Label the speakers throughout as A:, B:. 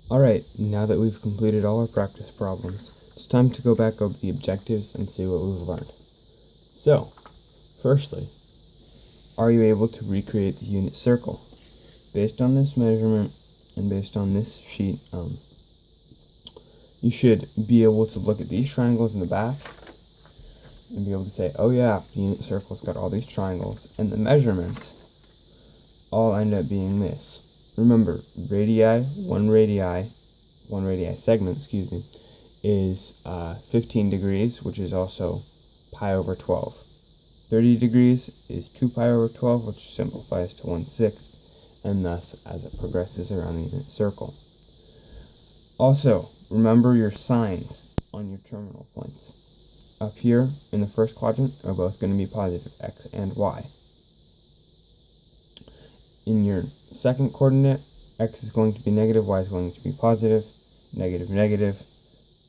A: Alright, now that we've completed all our practice problems, it's time to go back over the objectives and see what we've learned. So, firstly, are you able to recreate the unit circle? Based on this measurement and based on this sheet, you should be able to look at these triangles in the back and be able to say, oh yeah, the unit circle's got all these triangles, and the measurements all end up being this. Remember, one radii segment, is 15 degrees, which is also pi over 12. 30 degrees is 2 pi over 12, which simplifies to 1/6, and thus as it progresses around the unit circle. Also, remember your signs on your terminal points. Up here in the first quadrant are both going to be positive, x and y. In your second coordinate, x is going to be negative, y is going to be positive, negative, negative,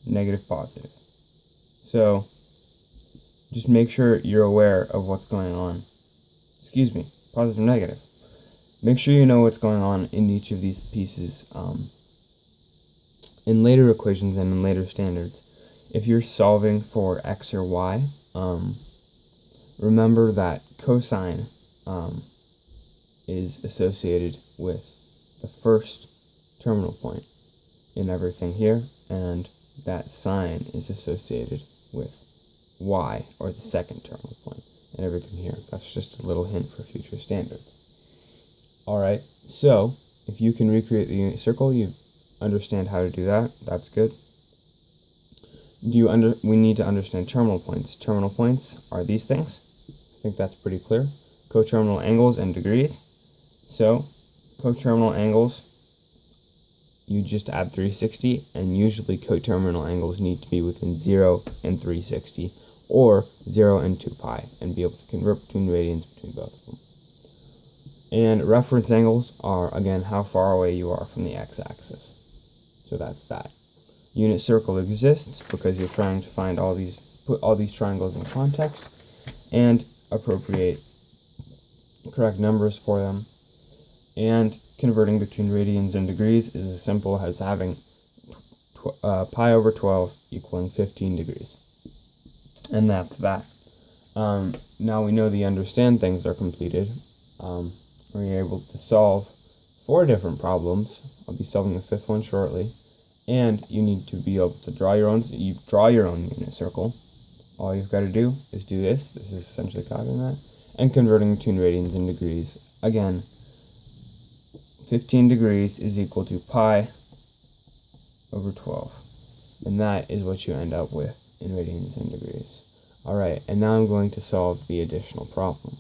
A: negative, positive. So, just make sure you're aware of what's going on. Positive, negative. Make sure you know what's going on in each of these pieces in later equations and in later standards. If you're solving for x or y, remember that cosine is associated with the first terminal point in everything here, and that sine is associated with y, or the second terminal point, in everything here. That's just a little hint for future standards. Alright, so if you can recreate the unit circle, you understand how to do that. That's good. We need to understand terminal points. Terminal points are these things. I think that's pretty clear. Coterminal angles and degrees. So, coterminal angles, you just add 360, and usually coterminal angles need to be within 0 and 360, or 0 and 2 pi, and be able to convert between radians between both of them. And reference angles are, again, how far away you are from the x-axis. So that's that. Unit circle exists because you're trying to find put all these triangles in context, and appropriate correct numbers for them. And converting between radians and degrees is as simple as having pi over 12 equaling 15 degrees. And that's that. Now we know the understand things are completed. We're able to solve 4 different problems. I'll be solving the 5th one shortly. And you need to be able to draw your own unit circle. All you've got to do is do this. This is essentially copying that. And converting between radians and degrees. Again, 15 degrees is equal to pi over 12. And that is what you end up with in radians and degrees. Alright, and now I'm going to solve the additional problem.